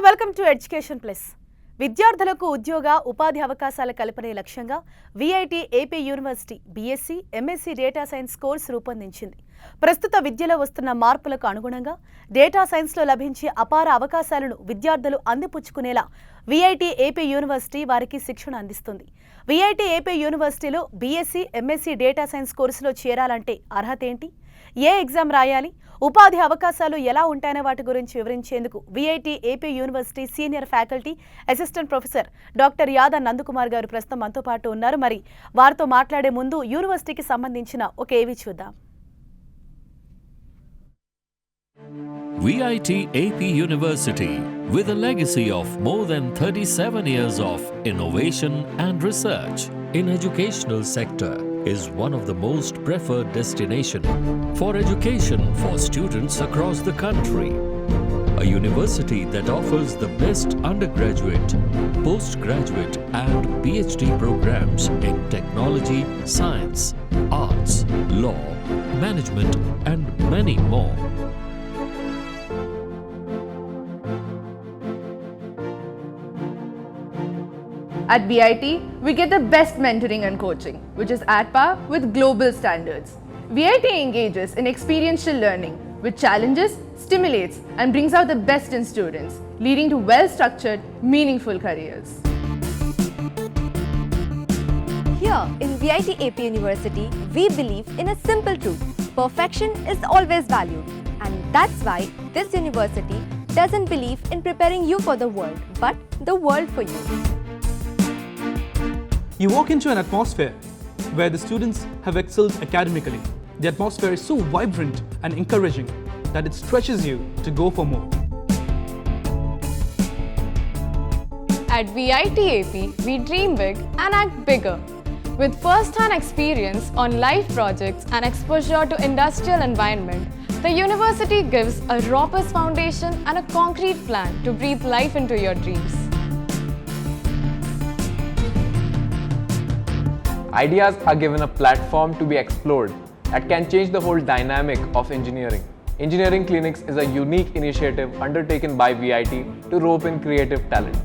Welcome to education plus. విద్యార్థులకు ఉద్యోగ ఉపాధి అవకాశాల కల్పనే లక్ష్యంగా VIT AP university BSc, MSc data science course రూపొందించింది. ప్రస్తుత విద్యలో వస్తున్న మార్పులకు అనుగుణంగా డేటా సైన్స్లో లభించే అపార అవకాశాలను విద్యార్థులు అందిపుచ్చుకునేలా విఐటి ఏపీ యూనివర్సిటీ వారికి శిక్షణ అందిస్తుంది. విఐటి ఏపీ యూనివర్సిటీలో బీఎస్సీ, ఎంఎస్సీ డేటా సైన్స్ కోర్సులో చేరాలంటే అర్హత ఏంటి, ఏ ఎగ్జామ్ రాయాలి, ఉపాధి అవకాశాలు ఎలా ఉంటాయనే వాటి గురించి వివరించేందుకు VIT AP university senior faculty assistant professor doctor Yada Nandakumar గారు ప్రస్తుతం మనతో పాటు ఉన్నారు. మరి వారితో మాట్లాడే ముందు యూనివర్సిటీకి సంబంధించిన ఒక ఏవి చూద్దాం. VIT AP University, with a legacy of more than 37 years of innovation and research in educational sector, is one of the most preferred destination for education for students across the country. A university that offers the best undergraduate, postgraduate and PhD programs in technology, science, arts, law, management and many more. At VIT, we get the best mentoring and coaching, which is at par with global standards. VIT engages in experiential learning, which challenges, stimulates, and brings out the best in students, leading to well-structured, meaningful careers. Here in VIT AP University, we believe in a simple truth: perfection is always valued, and that's why this university doesn't believe in preparing you for the world, but the world for you. You walk into an atmosphere where the students have excelled academically. The atmosphere is so vibrant and encouraging that it stretches you to go for more. At VIT AP, we dream big and act bigger. With first-hand experience on live projects and exposure to industrial environment, the university gives a robust foundation and a concrete plan to breathe life into your dreams. Ideas are given a platform to be explored that can change the whole dynamic of engineering. Engineering Clinics is a unique initiative undertaken by VIT to rope in creative talent.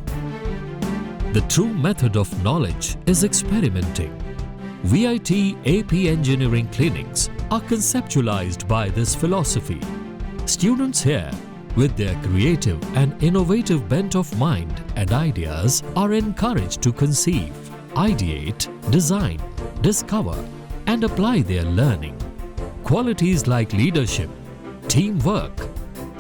The true method of knowledge is experimenting. VIT AP Engineering Clinics are conceptualized by this philosophy. Students here, with their creative and innovative bent of mind and ideas, are encouraged to conceive, ideate, design, discover, and apply their learning. Qualities like leadership, teamwork,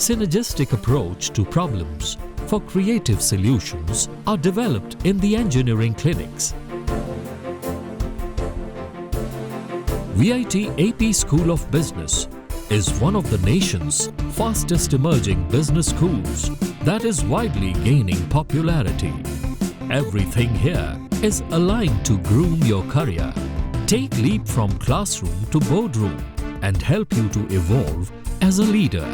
synergistic approach to problems for creative solutions are developed in the engineering clinics. VIT AP School of Business is one of the nation's fastest emerging business schools that is widely gaining popularity. Everything here is aligned to groom your career, take leap from classroom to boardroom, and help you to evolve as a leader.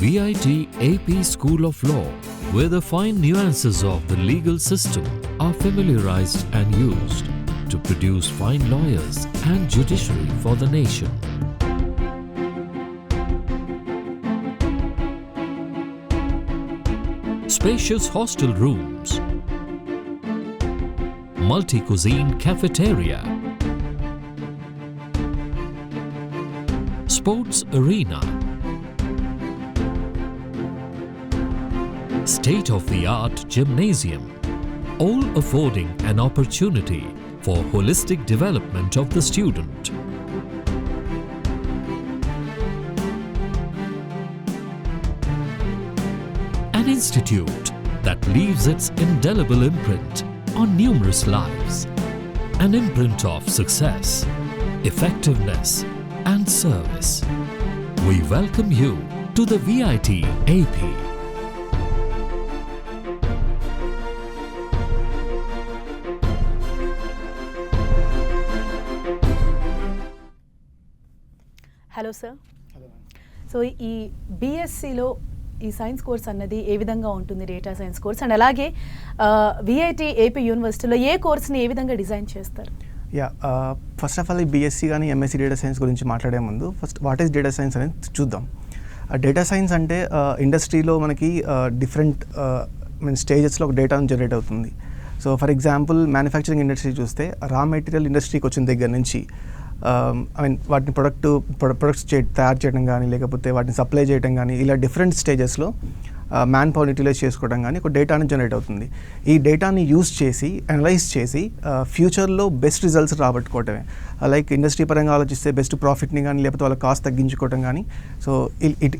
VIT AP School of Law, where the fine nuances of the legal system are familiarized and used to produce fine lawyers and judiciary for the nation. Spacious hostel rooms, multi-cuisine cafeteria, sports arena, state-of-the-art gymnasium, all affording an opportunity for holistic development of the student. An institute that leaves its indelible imprint on numerous lives, an imprint of success, effectiveness, and service. We welcome you to the VIT AP. Hello sir. So ఈ బీఎస్సీలో ఈ science course అన్నది ఏ విధంగా ఉంటుంది, data science course, and అలాగే VIT AP యూనివర్సిటీలో ఏ కోర్స్ని ఏ విధంగా design చేస్తారు? First of all ఈ బీఎస్సీ కానీ ఎంఎస్సీ డేటా సైన్స్ గురించి మాట్లాడే ముందు first what is data science అనేది చూద్దాం. డేటా సైన్స్ అంటే ఇండస్ట్రీలో మనకి డిఫరెంట్ స్టేజెస్లో ఒక డేటా జనరేట్ అవుతుంది. So for example manufacturing industry చూస్తే రా మెటీరియల్ ఇండస్ట్రీకి వచ్చిన దగ్గర నుంచి వాటిని ప్రొడక్ట్స్ తయారు చేయడం కానీ, లేకపోతే వాటిని సప్లై చేయడం కానీ, ఇలా డిఫరెంట్ స్టేజెస్లో మ్యాన్ పవర్ యూటిలైజ్ చేసుకోవడం కానీ ఒక డేటాని జనరేట్ అవుతుంది. ఈ డేటాని యూస్ చేసి అనలైజ్ చేసి ఫ్యూచర్లో బెస్ట్ రిజల్ట్స్ రాబట్టుకోవటమే. లైక్ ఇండస్ట్రీ పరంగా ఆలోచిస్తే బెస్ట్ ప్రాఫిట్ని కానీ, లేకపోతే వాళ్ళ కాస్ట్ తగ్గించుకోవడం కానీ, సో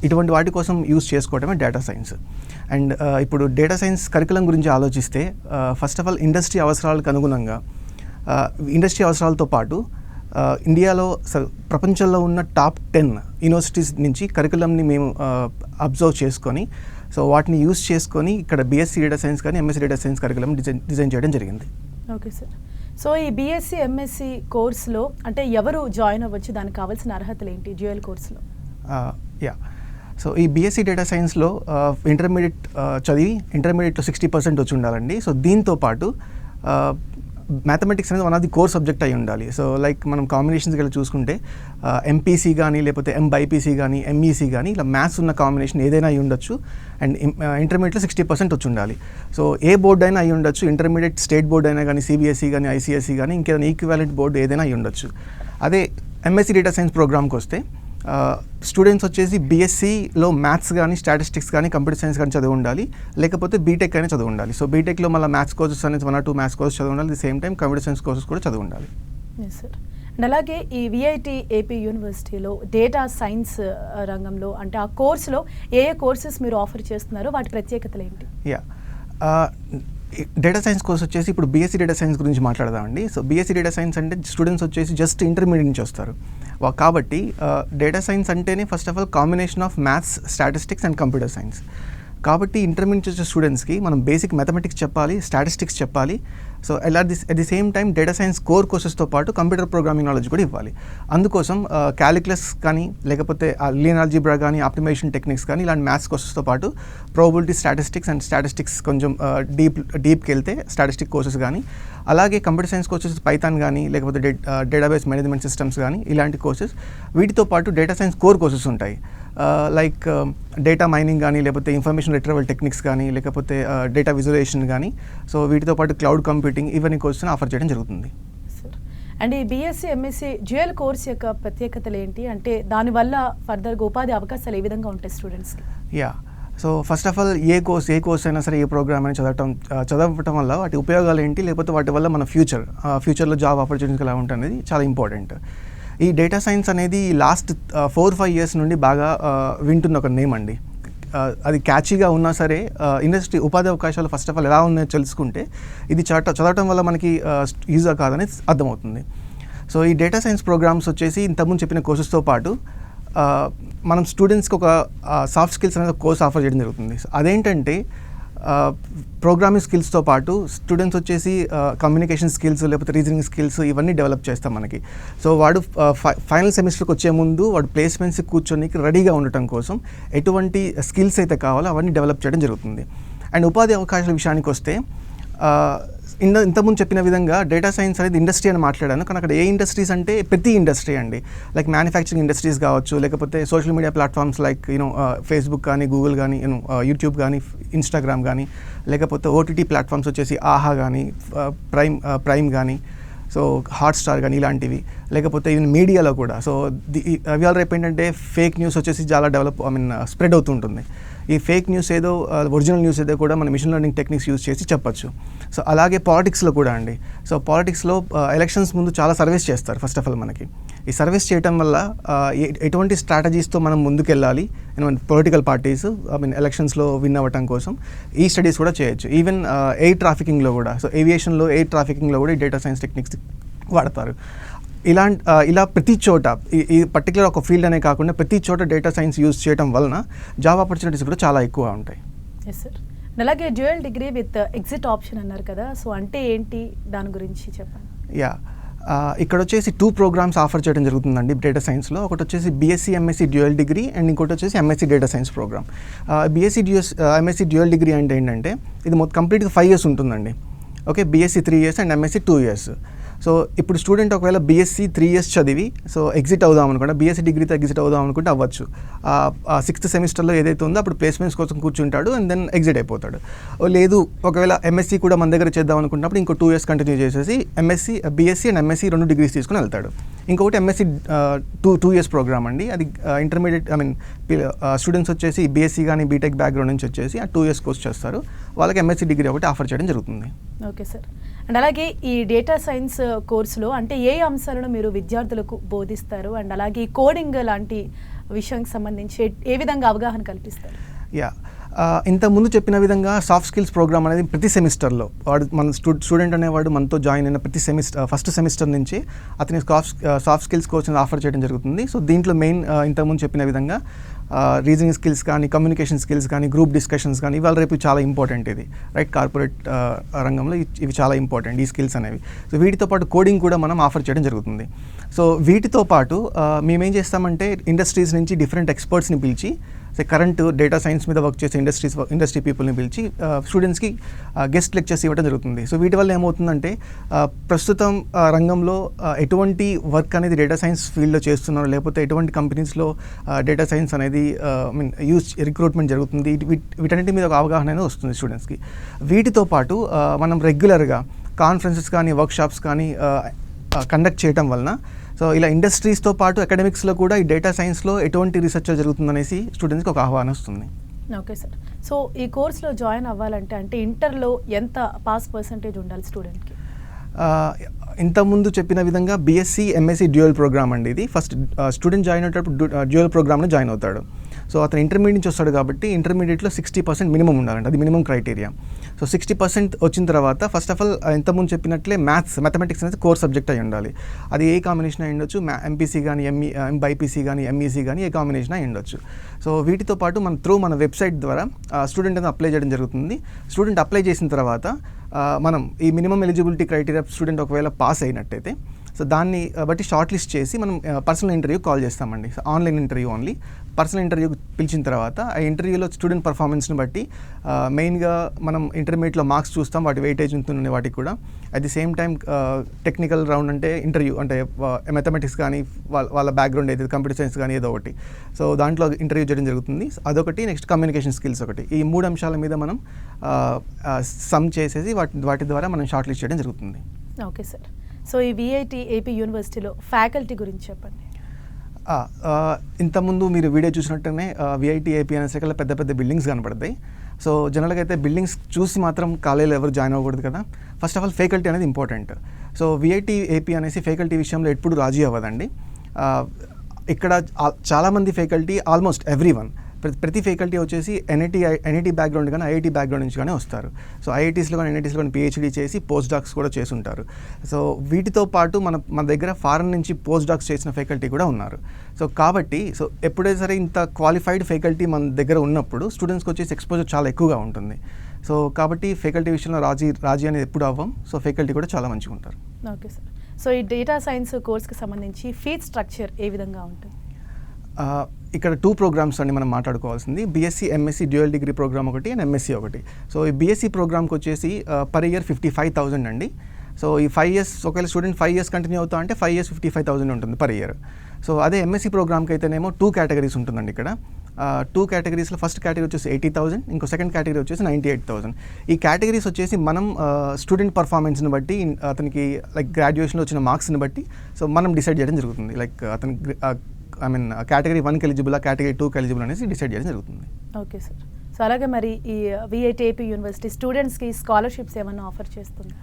ఇటువంటి వాటి కోసం యూస్ చేసుకోవటమే డేటా సైన్స్. అండ్ ఇప్పుడు డేటా సైన్స్ కరికులం గురించి ఆలోచిస్తే ఫస్ట్ ఆఫ్ ఆల్ ఇండస్ట్రీ అవసరాలకు అనుగుణంగా ఇండస్ట్రీ అవసరాలతో పాటు ఇండియాలో ప్రపంచంలో ఉన్న టాప్ 10 యూనివర్సిటీస్ నుంచి కరికులంని మేము అబ్జర్వ్ చేసుకొని, సో వాటిని యూస్ చేసుకొని ఇక్కడ బీఎస్సీ డేటా సైన్స్ కానీ MSc data science curriculum design చేయడం జరిగింది. Okay sir. సో ఈ బీఎస్సీ ఎంఎస్సీ కోర్సులో అంటే ఎవరు జాయిన్ అవ్వచ్చు, దానికి కావాల్సిన అర్హతలు ఏంటి డ్యూయల్ కోర్సులో? సో ఈ బీఎస్సీ డేటా సైన్స్లో ఇంటర్మీడియట్ చదివి ఇంటర్మీడియట్లో 60% వచ్చి ఉండాలండి. సో దీంతో పాటు మ్యాథమెటిక్స్ అనేది one of the core subject అయి ఉండాలి. సో లైక్ మనం కాంబినేషన్స్కి వెళ్ళి చూసుకుంటే ఎంపీసీ కానీ, లేకపోతే ఎంబైపీసీ కానీ, ఎంఈసీ కానీ, ఇలా మ్యాథ్స్ ఉన్న కాంబినేషన్ ఏదైనా అయి ఉండొచ్చు. అండ్ ఇంటర్మీడియట్లో 60% వచ్చి ఉండాలి. సో ఏ బోర్డు అయినా అయి ఉండొచ్చు, ఇంటర్మీడియట్ స్టేట్ బోర్డు అయినా కానీ, సిబిఎస్ఈ కానీ, ఐసిఎస్ఈ కానీ, ఇంకేదైనా ఈక్వివాలెంట్ బోర్డు ఏదైనా అయి ఉండొచ్చు. అదే ఎంఎస్సీ డేటా సైన్స్ ప్రోగ్రామ్కి వస్తే స్టూడెంట్స్ వచ్చేసి బీఎస్సీలో మ్యాథ్స్ కానీ, స్టాటిస్టిక్స్ కానీ, కంప్యూటర్ సైన్స్ కానీ చదివి ఉండాలి, లేకపోతే బీటెక్ అయినా చదివి ఉండాలి. సో బీటెక్లో మళ్ళీ మ్యాథ్స్ కోర్సెస్ అనేది 1 or 2 మ్యాథ్స్ కోర్సెస్ చదివి ఉండాలి. The same time computer science courses కూడా చదివి ఉండాలి. సార్. అండ్ అలాగే ఈ విఐటి ఏపీ యూనివర్సిటీలో డేటా సైన్స్ రంగంలో అంటే ఆ కోర్సులో ఏ కోర్సెస్ మీరు ఆఫర్ చేస్తున్నారో వాటి ప్రత్యేకతలు ఏంటి? డేటా సైన్స్ కోర్స్ వచ్చేసి ఇప్పుడు బీఎస్సీ డేటా సైన్స్ గురించి మాట్లాడదామండి. సో బీఎస్సీ డేటా సైన్స్ అంటే స్టూడెంట్స్ వచ్చేసి జస్ట్ ఇంటర్మీడియట్ నుంచి వస్తారు కాబట్టి డేటా సైన్స్ అంటేనే first of all combination of maths, statistics and computer science. కాబట్టి ఇంటర్మీడియట్ వచ్చే స్టూడెంట్స్కి మనం బేసిక్ మ్యాథమెటిక్స్ చెప్పాలి, స్టాటిస్టిక్స్ చెప్పాలి. So at the same time data science core కోర్సెస్తో పాటు కంప్యూటర్ ప్రోగ్రామింగ్ నాలెడ్జ్ కూడా ఇవ్వాలి. అందుకోసం క్యాలిక్యులస్ కానీ, లేకపోతే లీనియర్ ఆల్జీబ్రా కానీ, ఆప్టిమైజేషన్ టెక్నిక్స్ కానీ, ఇలాంటి మ్యాథ్స్ కోర్సెస్తో పాటు ప్రాబబిలిటీ స్టాటిస్టిక్స్ కొంచెం డీప్కి వెళ్తే స్టాటిస్టిక్ కోర్సెస్ కానీ, అలాగే కంప్యూటర్ సైన్స్ కోర్సెస్ పైథాన్ కానీ, లేకపోతే డేటాబేస్ మేనేజ్మెంట్ సిస్టమ్స్ కానీ, ఇలాంటి కోర్సెస్. వీటితో పాటు డేటా సైన్స్ కోర్ కోర్సెస్ ఉంటాయి. లైక్ డేటా మైనింగ్ కానీ, లేకపోతే ఇన్ఫర్మేషన్ రిట్రీవల్ టెక్నిక్స్ కానీ, లేకపోతే డేటా విజువలైజేషన్ కానీ, సో వీటితో పాటు క్లౌడ్ కంప్యూటింగ్, ఇవన్నీ కోర్సెస్ ఆఫర్ చేయడం జరుగుతుంది. అండ్ ఈ బీఎస్సీ ఎంఎస్సీ డ్యూయల్ కోర్స్ యొక్క ప్రత్యేకతలు ఏంటి, అంటే దానివల్ల ఫర్దర్గా ఉపాధి అవకాశాలు ఏ విధంగా ఉంటాయి స్టూడెంట్స్కి? So first of all A course అయినా సరే, ఏ ప్రోగ్రామ్ అయినా చదవటం వల్ల వాటి ఉపయోగాలు ఏంటి, లేకపోతే వాటి వల్ల మన ఫ్యూచర్లో జాబ్ ఆపర్చునిటీస్ ఎలా ఉంటుంది అనేది చాలా ఇంపార్టెంట్. ఈ డేటా సైన్స్ అనేది లాస్ట్ 4-5 years నుండి బాగా వింటున్న ఒక నేమ్ అండి. అది క్యాచీగా ఉన్నా సరే ఇండస్ట్రీ ఉపాధి అవకాశాలు ఫస్ట్ ఆఫ్ ఆల్ ఎలా ఉన్నాయో తెలుసుకుంటే ఇది చదవటం వల్ల మనకి యూజ్ కాదని అర్థమవుతుంది. సో ఈ డేటా సైన్స్ ప్రోగ్రామ్స్ వచ్చేసి ఇంతకుముందు చెప్పిన కోర్సెస్తో పాటు మనం స్టూడెంట్స్కి ఒక సాఫ్ట్ స్కిల్స్ అనేది ఒక కోర్స్ ఆఫర్ చేయడం జరుగుతుంది. అదేంటంటే ప్రోగ్రామింగ్ స్కిల్స్తో పాటు స్టూడెంట్స్ వచ్చేసి కమ్యూనికేషన్ స్కిల్స్, లేకపోతే రీజనింగ్ స్కిల్స్, ఇవన్నీ డెవలప్ చేస్తాం మనకి. సో వాడు ఫైనల్ సెమిస్టర్కి వచ్చే ముందు వాడు ప్లేస్మెంట్స్కి కూర్చొని రెడీగా ఉండటం కోసం ఎటువంటి స్కిల్స్ అయితే కావాలో అవన్నీ డెవలప్ చేయడం జరుగుతుంది. అండ్ ఉపాధి అవకాశాల విషయానికి వస్తే ఇంతకుముందు చెప్పిన విధంగా డేటా సైన్స్ అనేది ఇండస్ట్రీ అని మాట్లాడాను, కానీ అక్కడ ఏ ఇండస్ట్రీస్ అంటే ప్రతి ఇండస్ట్రీ అండి. లైక్ మ్యానుఫ్యాక్చరింగ్ ఇండస్ట్రీస్ కావచ్చు, లేకపోతే social media platforms like Facebook కానీ, గూగుల్ కానీ, యూట్యూబ్ కానీ, ఇన్స్టాగ్రామ్ కానీ, లేకపోతే ఓటీటీ ప్లాట్ఫామ్స్ వచ్చేసి ఆహా కానీ, ప్రైమ్ కానీ, సో హాట్స్టార్ కానీ, ఇలాంటివి. లేకపోతే ఈవెన్ మీడియాలో కూడా. సో ఇవాళ రేపు ఏంటంటే ఫేక్ న్యూస్ వచ్చేసి చాలా స్ప్రెడ్ అవుతుంటుంది. ఈ ఫేక్ న్యూస్ ఏదో ఒరిజినల్ న్యూస్ ఏదో కూడా మనం మిషన్ లెర్నింగ్ టెక్నిక్స్ యూజ్ చేసి చెప్పచ్చు. సో అలాగే పాలిటిక్స్లో కూడా అండి. సో పాలిటిక్స్లో ఎలక్షన్స్ ముందు చాలా సర్వేస్ చేస్తారు ఫస్ట్ ఆఫ్ ఆల్ మనకి. ఈ సర్వేస్ చేయడం వల్ల ఎటువంటి స్ట్రాటజీస్తో మనం ముందుకెళ్ళాలి పొలిటికల్ పార్టీస్ ఎలక్షన్స్లో విన్ అవ్వటం కోసం ఈ స్టడీస్ కూడా చేయొచ్చు. ఈవెన్ ఎయిర్ ట్రాఫికింగ్లో కూడా, సో ఏవియేషన్లో ఎయిర్ ట్రాఫికింగ్లో కూడా ఈ డేటా సైన్స్ టెక్నిక్స్ వాడతారు. ఇలా ప్రతి చోట ఈ పర్టికులర్ ఒక ఫీల్డ్ అనే కాకుండా ప్రతి చోట డేటా సైన్స్ యూజ్ చేయడం వలన జాబ్ ఆపర్చునిటీస్ కూడా చాలా ఎక్కువ ఉంటాయి. Yes sir. అలాగే dual degree with exit option అన్నారు కదా, సో అంటే ఏంటి, దాని గురించి చెప్పండి. ఇక్కడ వచ్చేసి 2 ప్రోగ్రామ్స్ ఆఫర్ చేయడం జరుగుతుందండి డేటా సైన్స్లో. ఒకటి వచ్చేసి BSc MSc dual degree and ఇంకోటి వచ్చేసి MSc data science program. MSc dual degree అంటే ఏంటంటే ఇది కంప్లీట్గా 5 years ఉంటుందండి. Okay, BSc 3 years and MSc 2 years. So ఇప్పుడు స్టూడెంట్ ఒకవేళ బీఎస్సీ 3 years చదివి సో ఎగ్జిట్ అవుదాం అనుకుంటే, బీఎస్సీ డిగ్రీతో ఎగ్జిట్ అవుదాం అనుకుంటే అవ్వచ్చు. 6th సెమిస్టర్లో ఏదైతే ఉందో అప్పుడు ప్లేస్మెంట్స్ కోసం కూర్చుంటాడు అండ్ దెన్ ఎగ్జిట్ అయిపోతాడు. లేదు ఒకవేళ ఎంఎస్సీ కూడా మన దగ్గర చేద్దాం అనుకున్నప్పుడు ఇంకో 2 years కంటిన్యూ చేసేసి బీఎస్సీ అండ్ ఎంఎస్సీ 2 degrees తీసుకుని వెళ్తాడు. ఇంకొకటి ఎంఎస్సీ 2 years ప్రోగ్రామ్ అండి. అది ఇంటర్మీడియట్ స్టూడెంట్స్ వచ్చేసి బీఎస్సీ కానీ బీటెక్ బ్యాక్గ్రౌండ్ నుంచి వచ్చేసి ఆ 2 years కోర్స్ చేస్తారు. వాళ్ళకి ఎంఎస్సీ డిగ్రీ ఒకటి ఆఫర్ చేయడం జరుగుతుంది. Okay sir. అండ్ అలాగే ఈ డేటా సైన్స్ కోర్సులో అంటే ఏ అంశాలను మీరు విద్యార్థులకు బోధిస్తారు అండ్ అలాగే కోడింగ్ లాంటి విషయానికి సంబంధించి ఏ విధంగా అవగాహన కల్పిస్తారు? ఇంతకుముందు చెప్పిన విధంగా సాఫ్ట్ స్కిల్స్ ప్రోగ్రామ్ అనేది ప్రతి సెమిస్టర్లో వాడు మన స్టూడెంట్ అనేవాడు మనతో జాయిన్ అయిన ప్రతి ఫస్ట్ సెమిస్టర్ నుంచి అతని సాఫ్ట్ స్కిల్స్ కోర్స్ ఆఫర్ చేయడం జరుగుతుంది. సో దీంట్లో మెయిన్ ఇంతకుముందు చెప్పిన విధంగా రీజనింగ్ స్కిల్స్ కానీ, కమ్యూనికేషన్ స్కిల్స్ కానీ, గ్రూప్ డిస్కషన్స్ కానీ ఇవాళ రేపు చాలా ఇంపార్టెంట్ ఇది, రైట్? కార్పొరేట్ రంగంలో ఇవి చాలా ఇంపార్టెంట్ ఈ స్కిల్స్ అనేవి. సో వీటితో పాటు కోడింగ్ కూడా మనం ఆఫర్ చేయడం జరుగుతుంది. సో వీటితో పాటు మేమేం చేస్తామంటే ఇండస్ట్రీస్ నుంచి డిఫరెంట్ ఎక్స్పర్ట్స్ని పిలిచి, కరెంట్ డేటా సైన్స్ మీద వర్క్ చేసే ఇండస్ట్రీ పీపుల్ని పిలిచి స్టూడెంట్స్కి గెస్ట్ లెక్చర్స్ ఇవ్వడం జరుగుతుంది. సో వీటి వల్ల ఏమవుతుందంటే ప్రస్తుతం రంగంలో ఎటువంటి వర్క్ అనేది డేటా సైన్స్ ఫీల్డ్లో చేస్తున్నారు, లేకపోతే ఎటువంటి కంపెనీస్లో డేటా సైన్స్ అనేది రిక్రూట్మెంట్ జరుగుతుంది, వీటన్నిటి మీద ఒక అవగాహన అనేది వస్తుంది స్టూడెంట్స్కి. వీటితో పాటు మనం రెగ్యులర్గా కాన్ఫరెన్సెస్ కానీ, వర్క్షాప్స్ కానీ కండక్ట్ చేయడం వలన సో ఇలా ఇండస్ట్రీస్తో పాటు అకాడమిక్స్లో కూడా ఈ డేటా సైన్స్లో ఎటువంటి రీసెర్చ్ జరుగుతుందనేసి స్టూడెంట్స్కి ఒక ఆహ్వానం వస్తుంది. Okay sir. సో ఈ కోర్సులో జాయిన్ అవ్వాలంటే అంటే ఇంటర్లో ఎంత పాస్ పర్సంటేజ్ ఉండాలి స్టూడెంట్కి? ఇంతకుముందు చెప్పిన విధంగా బీఎస్సీ ఎంఎస్సీ డ్యూయల్ ప్రోగ్రామ్ అండి ఇది. ఫస్ట్ స్టూడెంట్ జాయిన్ అయ్యేటప్పుడు డ్యూయల్ ప్రోగ్రామ్లో జాయిన్ అవుతాడు. సో అతను ఇంటర్మీడియట్ నుంచి వస్తాడు కాబట్టి ఇంటర్మీడియట్లో 60% మినిమం ఉండాలంటే అది మినిమం క్రైటీరియా. సో 60% వచ్చిన తర్వాత ఫస్ట్ ఆఫ్ ఆల్ ఇంతకుముందు చెప్పినట్లే మ్యాథమెటిక్స్ అనేది కోర్ సబ్జెక్ట్ అయి ఉండాలి. అది ఏ కాంబినేషన్ అయి ఉండొచ్చు, ఎంపీసీ కానీ, బైపీసీ కానీ, ఎంఈసీ కానీ ఏ కాంబినేషన్ అయి ఉండొచ్చు. సో వీటితో పాటు మన వెబ్సైట్ ద్వారా స్టూడెంట్ అనేది అప్లై చేయడం జరుగుతుంది. స్టూడెంట్ అప్లై చేసిన తర్వాత మనం ఈ మినిమం ఎలిజిబిలిటీ క్రైటీరియా స్టూడెంట్ ఒకవేళ పాస్ అయినట్టయితే సో దాన్ని బట్టి షార్ట్ లిస్ట్ చేసి మనం పర్సనల్ ఇంటర్వ్యూ కాల్ చేస్తామండి. So online interview only. Personal interview పిలిచిన తర్వాత ఆ ఇంటర్వ్యూలో స్టూడెంట్ పర్ఫార్మెన్స్ని బట్టి మెయిన్గా మనం ఇంటర్మీడియట్లో మార్క్స్ చూస్తాం, వాటి వెయిటేజ్ ఉంటుంది వాటికి కూడా. At the same time technical round అంటే ఇంటర్వ్యూ అంటే మ్యాథమెటిక్స్ కానీ, వాళ్ళ బ్యాక్గ్రౌండ్ ఏదైతే కంప్యూటర్ సైన్స్ కానీ ఏదో ఒకటి, సో దాంట్లో ఇంటర్వ్యూ చేయడం జరుగుతుంది. అదొకటి. నెక్స్ట్ కమ్యూనికేషన్ స్కిల్స్ ఒకటి. ఈ 3 అంశాల మీద మనం సమ్ చేసేసి వాటి ద్వారా మనం షార్ట్ లిస్ట్ చేయడం జరుగుతుంది. Okay sir. సో ఈ విఐటి ఏపీ యూనివర్సిటీలో ఫ్యాకల్టీ గురించి చెప్పండి. ఇంతకుముందు మీరు వీడియో చూసినట్టునే విఐటి ఏపీ అనేసరికి పెద్ద పెద్ద బిల్డింగ్స్ కనపడతాయి. సో జనరల్గా అయితే బిల్డింగ్స్ చూసి మాత్రం కాలేజీలో ఎవరు జాయిన్ అవ్వకూడదు కదా. ఫస్ట్ ఆఫ్ ఆల్ ఫ్యాకల్టీ అనేది ఇంపార్టెంట్. సో విఐటి ఏపీ అనేసి ఫ్యాకల్టీ విషయంలో ఎప్పుడు రాజీ అవ్వదండి. ఇక్కడ చాలామంది ఫ్యాకల్టీ ఆల్మోస్ట్ ఎవ్రీవన్ ప్రతి ఫ్యాకల్టీ వచ్చేసి ఎన్ఐటీ బ్యాక్గ్రౌండ్ కానీ, ఐఐటీ బ్యాక్గ్రౌండ్ నుంచి కానీ వస్తారు. సో ఐఐటీస్లో కానీ, ఎన్ఐటీస్లో కానీ పిహెచ్డీ చేసి పోస్ట్ డాక్స్ కూడా చేసి ఉంటారు. సో వీటితో పాటు మన దగ్గర ఫారెన్ నుంచి పోస్ట్ డాక్స్ చేసిన ఫ్యాకల్టీ కూడా ఉన్నారు. సో కాబట్టి సో ఎప్పుడైతే సరే ఇంత క్వాలిఫైడ్ ఫ్యాకల్టీ మన దగ్గర ఉన్నప్పుడు స్టూడెంట్స్కి వచ్చేసి ఎక్స్పోజర్ చాలా ఎక్కువగా ఉంటుంది. సో కాబట్టి ఫ్యాకల్టీ విషయంలో రాజీ అనేది ఎప్పుడు అవ్వం. సో ఫ్యాకల్టీ కూడా చాలా మంచిగా ఉంటారు. Okay sir. సో ఈ డేటా సైన్స్ కోర్స్కి సంబంధించి ఫీజ్ స్ట్రక్చర్ ఏ విధంగా ఉంటుంది? ఇక్కడ 2 ప్రోగ్రామ్స్ అండి మనం మాట్లాడుకోవాల్సింది. BSc MSc dual degree program ఒకటి అండ్ ఎంఎస్సీ ఒకటి. సో ఈ బీఎస్సీ ప్రోగ్రామ్కి వచ్చేసి పర్ ఇయర్ 55,000 అండి. సో ఈ 5 years ఒకవేళ స్టూడెంట్ 5 years కంటిన్యూ అవుతా అంటే 5 years 55,000 ఉంటుంది పర్ ఇయర్. సో అదే ఎంఎస్సీ ప్రోగ్రామ్కి అయితేనేమో 2 కేటగిరీస్ ఉంటుందండి ఇక్కడ. 2 కేటగిరీస్లో ఫస్ట్ కేటగిరీ వచ్చేసి 80,000, ఇంకో సెకండ్ కేటగిరీ వచ్చేసి 98,000. ఈ కేటగిరీస్ వచ్చేసి మనం స్టూడెంట్ పర్ఫార్మెన్స్ని బట్టి, అతనికి లైక్ గ్రాడ్యుయేషన్లో వచ్చిన మార్క్స్ని బట్టి సో మనం డిసైడ్ చేయడం జరుగుతుంది. లైక్ అతని కేటగిరీ 1కి ఎలిజిబుల్, కేటగిరీ 2కి ఎలిజిబుల్ అనేసి డిసైడ్ చేయడం జరుగుతుంది. Okay sir. సో అలాగే మరి ఈ విఐటి ఏపీ యూనివర్సిటీ స్టూడెంట్స్కి స్కాలర్షిప్స్ ఏమైనా ఆఫర్ చేస్తుంది?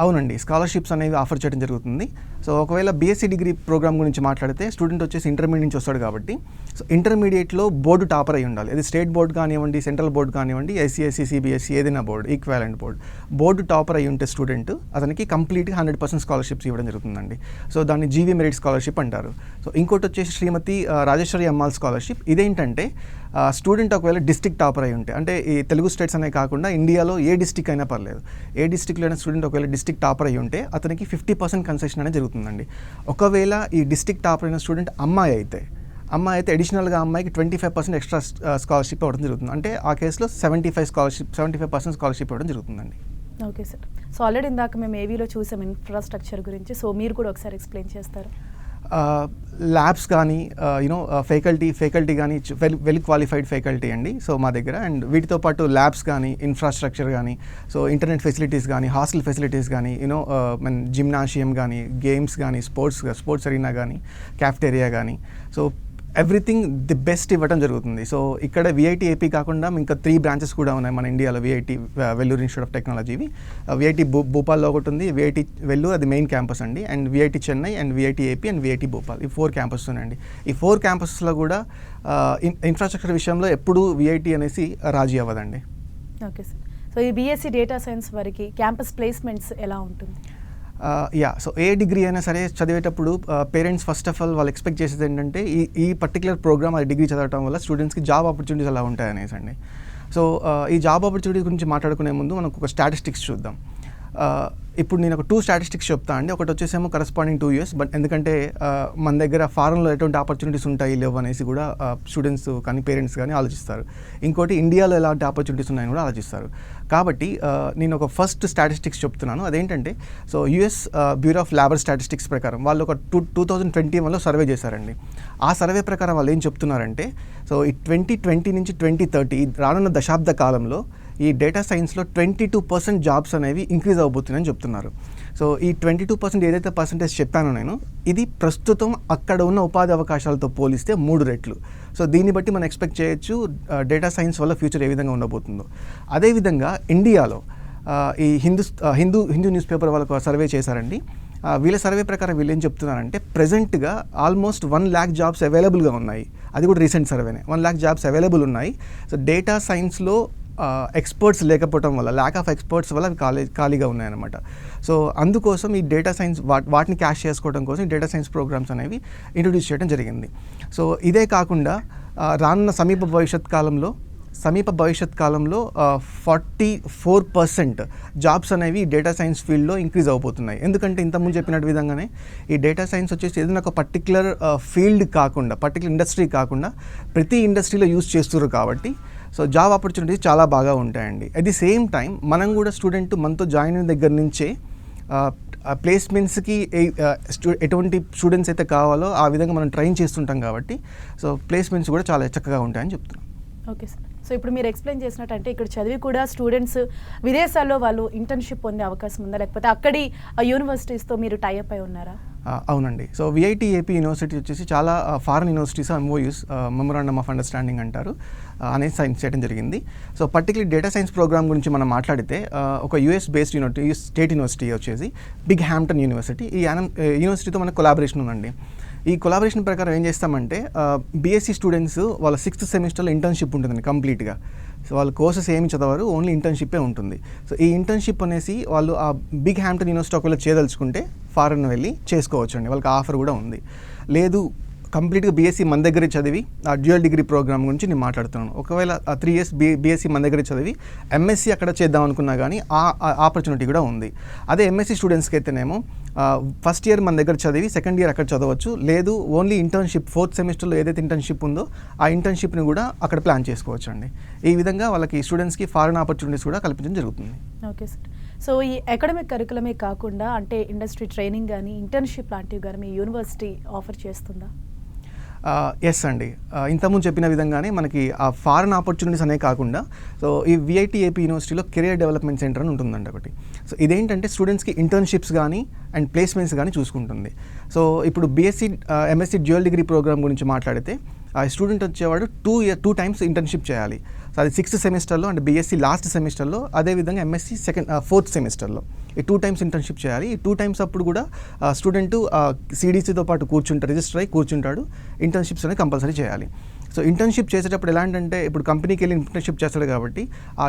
అవునండి, స్కాలర్షిప్స్ అనేవి ఆఫర్ చేయడం జరుగుతుంది. సో ఒకవేళ బీఎస్సీ డిగ్రీ ప్రోగ్రామ్ గురించి మాట్లాడితే స్టూడెంట్ వచ్చేసి ఇంటర్మీడియట్ నుంచి వస్తాడు కాబట్టి సో ఇంటర్మీడియట్లో బోర్డు టాపర్ అయి ఉండాలి. అది స్టేట్ బోర్డు కానివ్వండి, సెంట్రల్ బోర్డు కానివ్వండి, ఐసీఎస్సీ, సిబిఎస్సీ ఏదైనా బోర్డు, ఈక్వాలెంట్ బోర్డు టాపర్ అయి ఉంటే స్టూడెంట్ అతనికి కంప్లీట్గా 100% స్కాలర్షిప్స్ ఇవ్వడం జరుగుతుందండి. సో దాన్ని జీవీ మెరిట్ స్కాలర్షిప్ అంటారు. సో ఇంకోటి వచ్చేసి శ్రీమతి రాజేశ్వరి అమ్మాల్ స్కాలర్షిప్. ఇదేంటంటే స్టూడెంట్ ఒకవేళ డిస్ట్రిక్ట్ టాపర్ అయి ఉంటే, అంటే ఈ తెలుగు స్టేట్స్ అనే కాకుండా ఇండియాలో ఏ డిస్ట్రిక్ట్ అయినా పర్లేదు, ఏ డిస్ట్రిక్ట్లో అయినా స్టూడెంట్ ఒకవేళ డిస్ట్రిక్ట్ టాపర్ అయి ఉంటే అతనికి 50% కన్సెషన్ అనేది జరుగుతుందండి. ఒకవేళ ఈ డిస్ట్రిక్ట్ టాపర్ అయిన స్టూడెంట్ అమ్మాయి అయితే అడిషనల్గా అమ్మాయికి 25% ఎక్స్ట్రా స్కాలర్షిప్ ఇవ్వడం జరుగుతుంది. అంటే ఆ కేసులో 75% స్కాలర్షిప్ ఇవ్వడం జరుగుతుందండి. Okay sir. సో ఆల్రెడీ ఇందాక మేము ఏవీలో చూసాం ఇన్ఫ్రాస్ట్రక్చర్ గురించి, సో మీరు కూడా ఒకసారి ఎక్స్ప్లెయిన్ చేస్తారు. ల్యాబ్స్ కానీ ఫ్యాకల్టీ కానీ వెల్ క్వాలిఫైడ్ ఫ్యాకల్టీ అండి సో మా దగ్గర. అండ్ వీటితో పాటు ల్యాబ్స్ కానీ, ఇన్ఫ్రాస్ట్రక్చర్ కానీ, సో ఇంటర్నెట్ ఫెసిలిటీస్ కానీ, హాస్టల్ ఫెసిలిటీస్ కానీ, మన జిమ్నాషియం కానీ, గేమ్స్ కానీ, స్పోర్ట్స్ అరీనా కానీ, క్యాఫ్టేరియా కానీ, సో ఎవ్రీథింగ్ ది బెస్ట్ ఇవ్వడం జరుగుతుంది. సో ఇక్కడ విఐటి ఏపీ కాకుండా ఇంకా 3 బ్రాంచెస్ కూడా ఉన్నాయి మన ఇండియాలో. విఐటి వెల్లూరు ఇన్స్టిట్యూట్ ఆఫ్ టెక్నాలజీవి, విఐటి భూపాల్లో ఒకటి ఉంది, విఐటి వెల్లూరు అది మెయిన్ క్యాంపస్ అండి, and VIT Chennai, and VIT AP, and VIT Bhopal, ఈ 4 క్యాంపస్ ఉన్నాయండి. ఈ 4 క్యాంపస్లో కూడా ఇన్ఫ్రాస్ట్రక్చర్ విషయంలో ఎప్పుడూ విఐటి అనేసి రాజీ అవ్వదండి. Okay sir. సో ఈ బీఎస్సీ డేటా సైన్స్ వారికి క్యాంపస్ ప్లేస్మెంట్స్ ఎలా ఉంటుంది? సో ఏ డిగ్రీ అయినా సరే చదివేటప్పుడు పేరెంట్స్ ఫస్ట్ ఆఫ్ ఆల్ వాళ్ళు ఎక్స్పెక్ట్ చేసేది ఏంటంటే ఈ పర్టికులర్ ప్రోగ్రామ్ ఆ డిగ్రీ చదవడం వల్ల స్టూడెంట్స్కి జాబ్ ఆపర్చునిటీస్ అలా ఉంటాయనేసి అండి. సో ఈ జాబ్ ఆపర్చునిటీ గురించి మాట్లాడుకునే ముందు మనకు ఒక స్టాటిస్టిక్స్ చూద్దాం. ఇప్పుడు నేను ఒక 2 స్టాటిస్టిక్స్ చెప్తాను అండి. ఒకటి వచ్చేసేమో కరస్పాండింగ్ 2 years, బట్ ఎందుకంటే మన దగ్గర ఫారెన్లో ఎటువంటి ఆపర్చునిటీస్ ఉంటాయి లేవు అనేసి కూడా స్టూడెంట్స్ కానీ పేరెంట్స్ కానీ ఆలోచిస్తారు. ఇంకోటి ఇండియాలో ఎలాంటి ఆపర్చునిటీస్ ఉన్నాయని కూడా ఆలోచిస్తారు. కాబట్టి నేను ఒక ఫస్ట్ స్టాటిస్టిక్స్ చెప్తున్నాను. అదేంటంటే so US bureau of labour statistics ప్రకారం వాళ్ళు ఒక 2021లో సర్వే చేశారండి. ఆ సర్వే ప్రకారం వాళ్ళు ఏం చెప్తున్నారంటే సో ఈ 2020 నుంచి 2030 రానున్న దశాబ్ద కాలంలో ఈ డేటా సైన్స్లో 22% జాబ్స్ అనేవి ఇంక్రీజ్ అవబోతున్నాయని చెప్తున్నారు. సో ఈ 22% ఏదైతే పర్సంటేజ్ చెప్పానో నేను, ఇది ప్రస్తుతం అక్కడ ఉన్న ఉపాధి అవకాశాలతో పోలిస్తే 3 రెట్లు. సో దీన్ని బట్టి మనం ఎక్స్పెక్ట్ చేయొచ్చు డేటా సైన్స్ వల్ల ఫ్యూచర్ ఏ విధంగా ఉండబోతుందో. అదేవిధంగా ఇండియాలో ఈ హిందూ న్యూస్ పేపర్ వాళ్ళకు సర్వే చేశారండి. వీళ్ళ సర్వే ప్రకారం వీళ్ళు ఏం చెప్తున్నారంటే ప్రెజెంట్గా ఆల్మోస్ట్ 1 lakh జాబ్స్ అవైలబుల్గా ఉన్నాయి. అది కూడా రీసెంట్ సర్వేనే. 1 lakh జాబ్స్ అవైలబుల్ ఉన్నాయి. సో డేటా సైన్స్లో ఎక్స్పర్ట్స్ లేకపోవడం వల్ల, ల్యాక్ ఆఫ్ ఎక్స్పర్ట్స్ వల్ల అవి ఖాళీగా ఉన్నాయన్నమాట. సో అందుకోసం ఈ డేటా సైన్స్ వాటిని క్యాష్ చేసుకోవడం కోసం ఈ డేటా సైన్స్ ప్రోగ్రామ్స్ అనేవి ఇంట్రొడ్యూస్ చేయడం జరిగింది. సో ఇదే కాకుండా రానున్న సమీప భవిష్యత్ కాలంలో 44% జాబ్స్ అనేవి డేటా సైన్స్ ఫీల్డ్లో ఇంక్రీజ్ అవబోతున్నాయి. ఎందుకంటే ఇంతకుముందు చెప్పినట్టు విధంగానే ఈ డేటా సైన్స్ వచ్చేసి ఏదైనా ఒక పర్టికులర్ ఫీల్డ్ కాకుండా, పర్టికులర్ ఇండస్ట్రీ కాకుండా ప్రతి ఇండస్ట్రీలో యూజ్ చేస్తున్నారు కాబట్టి సో జాబ్ ఆపర్చునిటీస్ చాలా బాగా ఉంటాయండి. అట్ ది సేమ్ టైం మనం కూడా స్టూడెంట్ మనతో జాయిన్ అయిన దగ్గర నుంచే ప్లేస్మెంట్స్కి ఎటువంటి స్టూడెంట్స్ అయితే కావాలో ఆ విధంగా మనం ట్రైన్ చేస్తుంటాం కాబట్టి సో ప్లేస్మెంట్స్ కూడా చాలా చక్కగా ఉంటాయని చెప్తున్నాం. Okay sir. సో ఇప్పుడు మీరు ఎక్స్ప్లెయిన్ చేసినట్టంటే ఇక్కడ చదివి కూడా స్టూడెంట్స్ విదేశాల్లో వాళ్ళు ఇంటర్న్షిప్ పొందే అవకాశం ఉందా, లేకపోతే అక్కడి యూనివర్సిటీస్తో మీరు టైఅప్ అయి ఉన్నారా? అవునండి. సో విఐటి ఏపీ యూనివర్సిటీ వచ్చేసి చాలా foreign universities MOUs, memorandum of understanding అంటారు, అనేది సైన్స్ చేయడం జరిగింది. So particular data science program గురించి మనం మాట్లాడితే ఒక US బేస్డ్ స్టేట్ యూనివర్సిటీ వచ్చేసి బిగ్ హ్యాంప్టన్ యూనివర్సిటీ. ఈ యూనివర్సిటీతో మనకు కొలాబరేషన్ ఉందండి. ఈ కొలాబరేషన్ ప్రకారం ఏం చేస్తామంటే బీఎస్సీ స్టూడెంట్స్ వాళ్ళ 6th సెమిస్టర్లో ఇంటర్న్షిప్ ఉంటుందండి కంప్లీట్గా. సో వాళ్ళ కోర్సెస్ ఏమి చదవరు, ఓన్లీ ఇంటర్న్షిప్పే ఉంటుంది. సో ఈ ఇంటర్న్షిప్ అనేసి వాళ్ళు ఆ బిగ్ హ్యాంప్టన్ యూనివర్సిటీ ఒకవేళ చేయదలుచుకుంటే ఫారెన్ వెళ్ళి చేసుకోవచ్చు అండి. వాళ్ళకి ఆఫర్ కూడా ఉంది. లేదు కంప్లీట్గా బీఎస్సీ మన దగ్గరే చదివి ఆ డ్యూయల్ డిగ్రీ ప్రోగ్రామ్ గురించి నేను మాట్లాడుతున్నాను. ఒకవేళ 3 years బీఎస్సీ మన దగ్గరే చదివి ఎంఎస్సీ అక్కడ చేద్దాం అనుకున్నా కానీ ఆ ఆపర్చునిటీ కూడా ఉంది. అదే ఎంఎస్సీ స్టూడెంట్స్కి అయితేనేమో ఫస్ట్ ఇయర్ మన దగ్గర చదివి సెకండ్ ఇయర్ అక్కడ చదవచ్చు. లేదు ఓన్లీ ఇంటర్న్షిప్ 4th సెమిస్టర్లో ఏదైతే ఇంటర్న్షిప్ ఉందో ఆ ఇంటర్న్షిప్ని కూడా అక్కడ ప్లాన్ చేసుకోవచ్చు అండి. ఈ విధంగా వాళ్ళకి స్టూడెంట్స్కి ఫారెన్ ఆపర్చునిటీస్ కూడా కల్పించడం జరుగుతుంది. Okay sir. సో ఈ అకాడమిక్ కరికులమే కాకుండా అంటే ఇండస్ట్రీ ట్రైనింగ్ కానీ ఇంటర్న్షిప్ లాంటివి కానీ మీ యూనివర్సిటీ ఆఫర్ చేస్తుందా? ఎస్ అండి. ఇంతకుముందు చెప్పిన విధంగానే మనకి ఆ ఫారెన్ ఆపర్చునిటీస్ అనే కాకుండా సో ఈ విఐటి ఏపీ యూనివర్సిటీలో కెరియర్ డెవలప్మెంట్ సెంటర్ అని ఉంటుందండి ఒకటి. సో ఇదేంటంటే స్టూడెంట్స్కి ఇంటర్న్షిప్స్ కానీ అండ్ ప్లేస్మెంట్స్ కానీ చూసుకుంటుంది. సో ఇప్పుడు BSc MSc dual degree program గురించి మాట్లాడితే ఆ స్టూడెంట్ వచ్చేవాడు 2 times ఇంటర్న్షిప్ చేయాలి. సో అది 6th సెమిస్టర్లో అండ్ బీఎస్సీ లాస్ట్ సెమిస్టర్లో, అదేవిధంగా ఎంఎస్సీ 4th సెమిస్టర్లో ఈ 2 times ఇంటర్న్షిప్ చేయాలి. ఈ 2 times అప్పుడు కూడా స్టూడెంట్ సిడిసితో పాటు రిజిస్టర్ అయ్యి కూర్చుంటాడు. ఇంటర్న్షిప్స్ అనేది కంపల్సరీ చేయాలి. సో ఇంటర్న్షిప్ చేసేటప్పుడు ఎలాంటంటే ఇప్పుడు కంపెనీకి వెళ్ళి ఇంటర్న్షిప్ చేస్తాడు కాబట్టి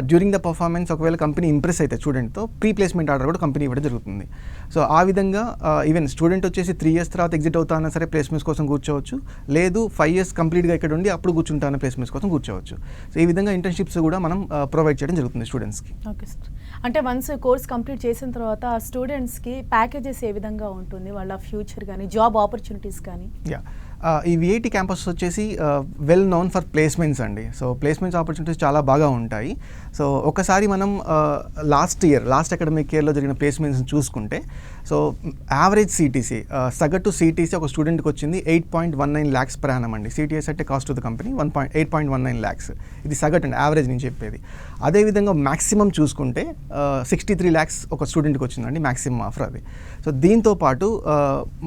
డ్యూరింగ్ ద పర్ఫార్మెన్స్ ఒకవేళ కంపెనీ ఇంప్రెస్ అయితే స్టూడెంట్తో ప్రీ ప్లేస్మెంట్ ఆర్డర్ కూడా కంపెనీ ఇవ్వడం జరుగుతుంది. సో ఆ విధంగా ఈవెన్ స్టూడెంట్ వచ్చేసి 3 years తర్వాత ఎగ్జిట్ అవుతానా సరే ప్లేస్మెంట్స్ కోసం కూర్చోవచ్చు. లేదు 5 years కంప్లీట్గా ఇక్కడ ఉండి అప్పుడు కూర్చుంటాన ప్లేస్మెంట్స్ కోసం కూర్చోవచ్చు. సో ఈ విధంగా ఇంటర్న్షిప్స్ కూడా మనం ప్రొవైడ్ చేయడం జరుగుతుంది స్టూడెంట్స్కి. Okay sir. అంటే వన్స్ కోర్స్ కంప్లీట్ చేసిన తర్వాత స్టూడెంట్స్కి ప్యాకేజెస్ ఏ విధంగా ఉంటుంది, వాళ్ళ ఫ్యూచర్ కానీ జాబ్ ఆపర్చునిటీస్ కానీ? ఈ విఐటి క్యాంపస్ వచ్చేసి వెల్ నోన్ ఫర్ ప్లేస్మెంట్స్ అండి. సో ప్లేస్మెంట్స్ ఆపర్చునిటీస్ చాలా బాగా ఉంటాయి. సో ఒకసారి మనం లాస్ట్ అకాడమిక్ ఇయర్లో జరిగిన ప్లేస్మెంట్స్ని చూసుకుంటే, సో యావరేజ్ సిటీసీ సగటు సిటీసీ ఒక స్టూడెంట్కి వచ్చింది 8.19 lakhs per annum అండి. సిటీఎస్ అంటే cost of the company 8.19 lakhs. ఇది సగటు అండి, యావరేజ్ నేను చెప్పేది. అదేవిధంగా మ్యాక్సిమం చూసుకుంటే 63 lakhs ఒక స్టూడెంట్కి వచ్చిందండి, మ్యాక్సిమం ఆఫర్ అది. సో దీంతో పాటు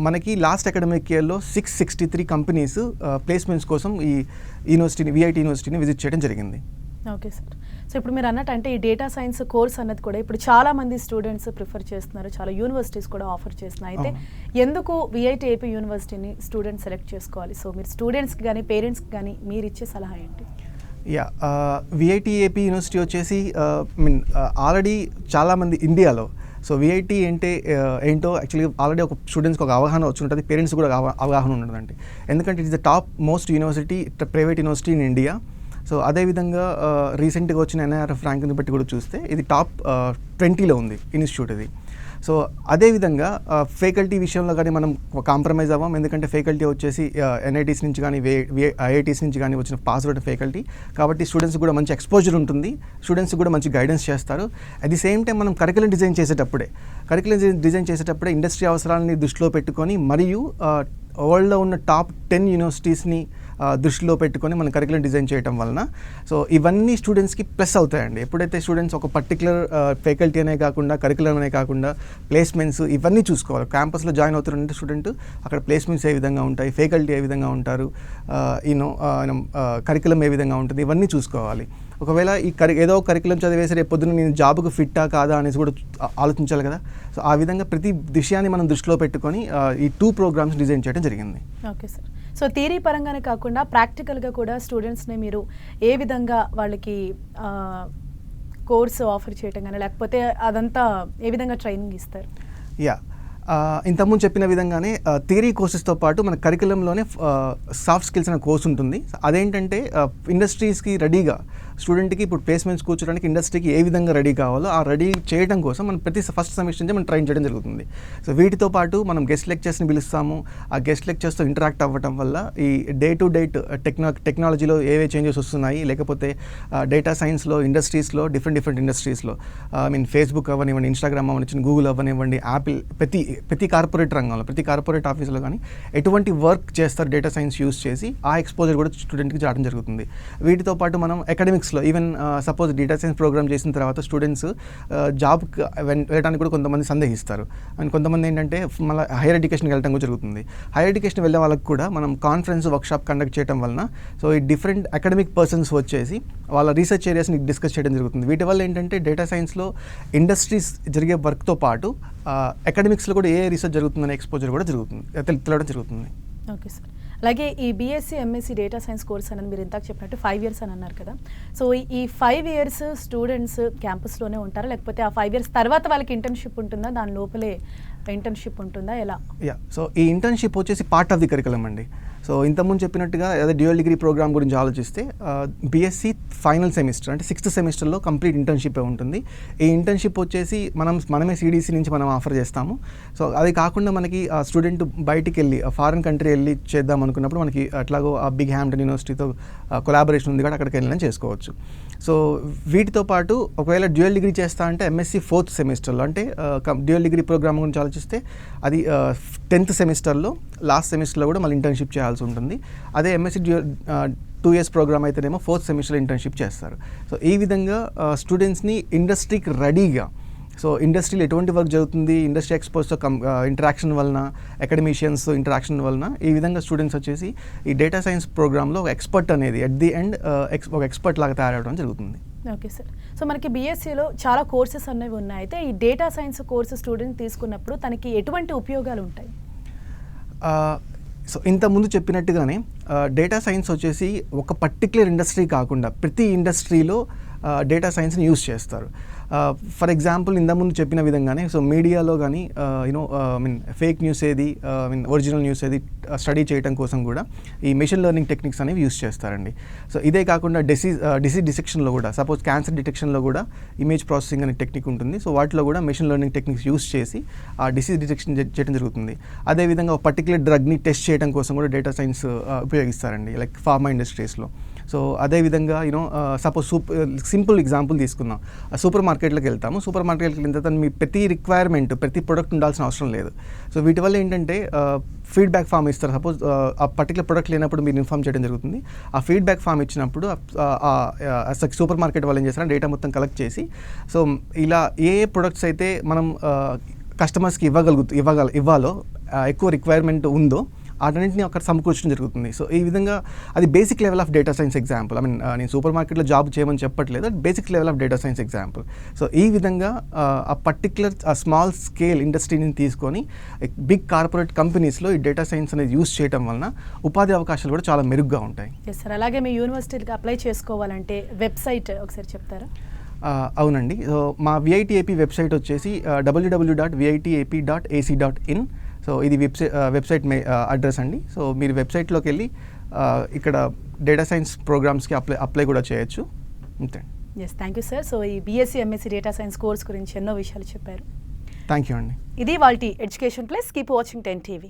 మనకి లాస్ట్ అకాడమిక్ ఇయర్లో 663 కంపెనీస్ ప్లేస్మెంట్స్ కోసం ఈ యూనివర్సిటీని, విఐటి యూనివర్సిటీని విజిట్ చేయడం జరిగింది. Okay sir. సో ఇప్పుడు మీరు అన్నట్టు అంటే ఈ డేటా సైన్స్ కోర్స్ అన్నది కూడా ఇప్పుడు చాలా మంది స్టూడెంట్స్ ప్రిఫర్ చేస్తున్నారు, చాలా యూనివర్సిటీస్ కూడా ఆఫర్ చేస్తున్నాయి. అయితే ఎందుకు విఐటి ఏపీ యూనివర్సిటీని స్టూడెంట్స్ సెలెక్ట్ చేసుకోవాలి? సో మీరు స్టూడెంట్స్కి కానీ పేరెంట్స్కి కానీ మీరు ఇచ్చే సలహా ఏంటి? విఐటి ఏపీ యూనివర్సిటీ వచ్చేసి ఆల్రెడీ చాలామంది ఇండియాలో, సో విఐటి అంటే ఏంటో యాక్చువల్లీ ఆల్రెడీ ఒక స్టూడెంట్స్కి ఒక అవగాహన వచ్చి ఉంటుంది, పేరెంట్స్ కూడా అవగాహన ఉంటుందండి. ఎందుకంటే it is the top most university, private university in India. So అదేవిధంగా రీసెంట్గా వచ్చిన ఎన్ఐఆర్ఎఫ్ ర్యాంక్ని బట్టి కూడా చూస్తే ఇది టాప్ 20లో ఉంది ఇన్స్టిట్యూట్ ఇది. సో అదేవిధంగా ఫ్యాకల్టీ విషయంలో కానీ మనం కాంప్రమైజ్ అవ్వం, ఎందుకంటే ఫ్యాకల్టీ వచ్చేసి ఎన్ఐటీస్ నుంచి కానీ ఐఐటీస్ నుంచి కానీ వచ్చిన పాస్ అవుట్ ఫ్యాకల్టీ, కాబట్టి స్టూడెంట్స్ కూడా మంచి ఎక్స్పోజర్ ఉంటుంది, స్టూడెంట్స్ కూడా మంచి గైడెన్స్ చేస్తారు. అట్ ది సేమ్ టైం మనం కరికులం డిజైన్ చేసేటప్పుడే ఇండస్ట్రీ అవసరాలని దృష్టిలో పెట్టుకొని మరియు వరల్డ్లో ఉన్న టాప్ 10 యూనివర్సిటీస్ని దృష్టిలో పెట్టుకొని మనం కరికులం డిజైన్ చేయడం వలన సో ఇవన్నీ స్టూడెంట్స్కి ప్లస్ అవుతాయండి. ఎప్పుడైతే స్టూడెంట్స్ ఒక పర్టికులర్ ఫ్యాకల్టీ అనే కాకుండా, కరికులం అనే కాకుండా ప్లేస్మెంట్స్ ఇవన్నీ చూసుకోవాలి. క్యాంపస్లో జాయిన్ అవుతారంటే స్టూడెంట్ అక్కడ ప్లేస్మెంట్స్ ఏ విధంగా ఉంటాయి, ఫ్యాకల్టీ ఏ విధంగా ఉంటారు, కరికులం ఏ విధంగా ఉంటుంది, ఇవన్నీ చూసుకోవాలి. ఒకవేళ ఏదో కరికులం చదివేసి రేపు పొద్దున్న నేను జాబ్కు ఫిట్టా కాదా అనేసి కూడా ఆలోచించాలి కదా. సో ఆ విధంగా ప్రతి విషయాన్ని మనం దృష్టిలో పెట్టుకొని ఈ 2 ప్రోగ్రామ్స్ డిజైన్ చేయడం జరిగింది. Okay sir. సో థియరీ పరంగానే కాకుండా ప్రాక్టికల్గా కూడా స్టూడెంట్స్ని మీరు ఏ విధంగా వాళ్ళకి కోర్సు ఆఫర్ చేయటం కానీ లేకపోతే అదంతా ఏ విధంగా ట్రైనింగ్ ఇస్తారు? ఇంతకుముందు చెప్పిన విధంగానే థియరీ కోర్సెస్తో పాటు మన కరికులంలోనే సాఫ్ట్ స్కిల్స్ అనే కోర్స్ ఉంటుంది. అదేంటంటే ఇండస్ట్రీస్కి రెడీగా స్టూడెంట్కి ఇప్పుడు ప్లేస్మెంట్స్ కూర్చోడానికి ఇండస్ట్రీకి ఏ విధంగా రెడీ కావాలో ఆ రెడీ చేయడం కోసం మనం ప్రతి ఫస్ట్ సెమిస్టర్ నుంచి మనం ట్రైన్ చేయడం జరుగుతుంది. సో వీటితో పాటు మనం గెస్ట్ లెక్చర్స్ని పిలుస్తాము. ఆ గెస్ట్ లెక్చర్స్తో ఇంటరాక్ట్ అవ్వడం వల్ల ఈ డే టు డే టెక్నాలజీలో ఏవే చేంజెస్ వస్తున్నాయి, లేకపోతే డేటా సైన్స్లో ఇండస్ట్రీస్లో డిఫరెంట్ ఇండస్ట్రీస్లో ఫేస్బుక్ అవ్వనివ్వండి, ఇన్స్టాగ్రామ్ అవ్వనివ్వండి, గూగుల్ అవ్వనివ్వండి, యాపిల్, ప్రతి కార్పొరేట్ రంగంలో, ప్రతి కార్పొరేట్ ఆఫీస్లో కానీ ఎటువంటి వర్క్ చేస్తారు డేటా సైన్స్ యూస్ చేసి ఆ ఎక్స్పోజర్ కూడా స్టూడెంట్కి చేయడం జరుగుతుంది. వీటితో పాటు మనం అకాడమిక్స్లో even suppose data science program చేసిన తర్వాత స్టూడెంట్స్ జాబ్కి వెళ్ళడానికి కూడా కొంతమంది సందేహిస్తారు. అండ్ కొంతమంది ఏంటంటే మళ్ళీ హైయర్ ఎడ్యుకేషన్కి వెళ్ళడం కూడా జరుగుతుంది. హైయర్ ఎడ్యుకేషన్ వెళ్ళే వాళ్ళకి కూడా మనం కాన్ఫరెన్స్ వర్క్షాప్ కండక్ట్ చేయడం వలన సో ఈ డిఫరెంట్ అకాడమిక్ పర్సన్స్ వచ్చేసి వాళ్ళ రీసెర్చ్ ఏరియాస్ని డిస్కస్ చేయడం జరుగుతుంది. వీటి వల్ల ఏంటంటే డేటా సైన్స్లో ఇండస్ట్రీస్ జరిగే వర్క్తో పాటు అకాడమిక్స్లో కూడా ఏ రీసెర్చ్ జరుగుతుందనే ఎక్స్పోజర్ కూడా తెలియడం జరుగుతుంది. Okay sir. అలాగే ఈ BSc MSc data science course అనేది మీరు ఇంతకు చెప్పినట్టు 5 years అని అన్నారు కదా. సో ఈ 5 years స్టూడెంట్స్ క్యాంపస్లోనే ఉంటారా, లేకపోతే ఆ 5 years తర్వాత వాళ్ళకి ఇంటర్న్షిప్ ఉంటుందా, దాని లోపలే ఇంటర్న్షిప్ ఉంటుందా, ఎలా? సో ఈ ఇంటర్న్షిప్ వచ్చేసి పార్ట్ ఆఫ్ ది కరికులం అండి. సో ఇంతకుముందు చెప్పినట్టుగా అదే డ్యూయల్ డిగ్రీ ప్రోగ్రామ్ గురించి ఆలోచిస్తే బీఎస్సీ ఫైనల్ సెమిస్టర్ అంటే 6th సెమిస్టర్లో కంప్లీట్ ఇంటర్న్షిప్ ఉంటుంది. ఈ ఇంటర్న్షిప్ వచ్చేసి మనమే సిడిసి నుంచి మనం ఆఫర్ చేస్తాము. సో అది కాకుండా మనకి స్టూడెంట్ బయటికి వెళ్ళి ఫారిన్ కంట్రీ వెళ్ళి చేద్దాం అనుకున్నప్పుడు మనకి అట్లాగో ఆ బిగ్ హ్యామ్టన్ యూనివర్సిటీతో కొలాబరేషన్ ఉంది కూడా అక్కడికి వెళ్ళినా చేసుకోవచ్చు. సో వీటితో పాటు ఒకవేళ డ్యూయల్ డిగ్రీ చేస్తా అంటే ఎంఎస్సీ 4th సెమిస్టర్లో అంటే డ్యూయల్ డిగ్రీ ప్రోగ్రామ్ గురించి ఆలోచిస్తే అది 10th సెమిస్టర్లో లాస్ట్ సెమిస్టర్లో కూడా మళ్ళీ ఇంటర్న్షిప్ చేయాల్సి ఉంటుంది. అదే ఎంఎస్సీ 2 years ప్రోగ్రామ్ అయితేనేమో 4th సెమిస్టర్లో ఇంటర్న్షిప్ చేస్తారు. సో ఈ విధంగా స్టూడెంట్స్ని ఇండస్ట్రీకి రెడీగా, సో ఇండస్ట్రీలో ఎటువంటి వర్క్ జరుగుతుంది, ఇండస్ట్రీ ఎక్స్పోజ్తో ఇంటరాక్షన్ వలన, అకాడమిషియన్స్ ఇంటరాక్షన్ వలన ఈ విధంగా స్టూడెంట్స్ వచ్చేసి ఈ డేటా సైన్స్ ప్రోగ్రాంలో ఒక ఎక్స్పర్ట్ అనేది అట్ ది ఎండ్ ఒక ఎక్స్పర్ట్ లాగా తయారవడం జరుగుతుంది. Okay sir. సో మనకి బీఎస్సీలో చాలా కోర్సెస్ అనేవి ఉన్నాయి. అయితే ఈ డేటా సైన్స్ కోర్సు స్టూడెంట్ తీసుకున్నప్పుడు తనకి ఎటువంటి ఉపయోగాలు ఉంటాయి? సో ఇంతకుముందు చెప్పినట్టుగానే డేటా సైన్స్ వచ్చేసి ఒక పర్టిక్యులర్ ఇండస్ట్రీ కాకుండా ప్రతి ఇండస్ట్రీలో డేటా సైన్స్ని యూస్ చేస్తారు. ఫర్ ఎగ్జాంపుల్ ఇంతకుముందు చెప్పిన విధంగానే సో మీడియాలో కానీ ఫేక్ న్యూస్ ఏది ఒరిజినల్ న్యూస్ ఏది స్టడీ చేయడం కోసం కూడా ఈ మెషిన్ లెర్నింగ్ టెక్నిక్స్ అనేవి యూస్ చేస్తారండి. సో ఇదే కాకుండా డిసీజ్ డిటెక్షన్లో కూడా సపోజ్ క్యాన్సర్ డిటెక్షన్లో కూడా ఇమేజ్ ప్రాసెసింగ్ అనే టెక్నిక్ ఉంటుంది. సో వాటిలో కూడా మెషిన్ లెర్నింగ్ టెక్నిక్స్ యూస్ చేసి ఆ డిసీజ్ డిటెక్షన్ చేయడం జరుగుతుంది. అదేవిధంగా ఒక పర్టికులర్ డ్రగ్ని టెస్ట్ చేయడం కోసం కూడా డేటా సైన్స్ ఉపయోగిస్తారండి, లైక్ ఫార్మా ఇండస్ట్రీస్లో. సో అదేవిధంగా సపోజ్ సింపుల్ ఎగ్జాంపుల్ తీసుకుందాం. సూపర్ మార్కెట్లోకి వెళ్తాము. సూపర్ మార్కెట్కి వెళ్ళిన తర్వాత మీ ప్రతి రిక్వైర్మెంట్ ప్రతి ప్రోడక్ట్ ఉండాల్సిన అవసరం లేదు. సో వీటి వల్ల ఏంటంటే ఫీడ్బ్యాక్ ఫామ్ ఇస్తారు. సపోజ్ ఆ పర్టికులర్ ప్రోడక్ట్ లేనప్పుడు మీరు ఇన్ఫామ్ చేయడం జరుగుతుంది. ఆ ఫీడ్బ్యాక్ ఫామ్ ఇచ్చినప్పుడు సూపర్ మార్కెట్ వాళ్ళు ఏం చేస్తారంటే డేటా మొత్తం కలెక్ట్ చేసి సో ఇలా ఏ ప్రొడక్ట్స్ అయితే మనం కస్టమర్స్కి ఇవ్వాలో ఎక్కువ రిక్వైర్మెంట్ ఉందో వాటన్నింటినీ అక్కడ సమకూర్చడం జరుగుతుంది. సో ఈ విధంగా అది basic level of data science example. నేను సూపర్ మార్కెట్లో జాబ్ చేయమని చెప్పట్లేదు, basic level of data science example. So ఈ విధంగా ఆ పర్టికులర్ స్మాల్ స్కేల్ ఇండస్ట్రీని తీసుకొని బిగ్ కార్పొరేట్ కంపెనీస్లో ఈ డేటా సైన్స్ అనేది యూస్ చేయడం వలన ఉపాధి అవకాశాలు కూడా చాలా మెరుగ్గా ఉంటాయి. ఎస్ సార్, అలాగే మీ యూనివర్సిటీకి అప్లై చేసుకోవాలంటే వెబ్సైట్ ఒకసారి చెప్తారా? అవునండి. సో మా VITAP వెబ్సైట్ వచ్చేసి www.vitap.ac.in. సో ఇది వెబ్సైట్ అడ్రస్ అండి. సో మీరు వెబ్సైట్లోకి వెళ్ళి ఇక్కడ డేటా సైన్స్ ప్రోగ్రామ్స్కి అప్లై కూడా చేయొచ్చు. అంతే. Yes, thank you sir. So ఈ BSc MSc data science course గురించి ఎన్నో విషయాలు చెప్పారు. థ్యాంక్ యూ అండి. ఇది వాళ్ళ education plus. Keep watching 10 TV.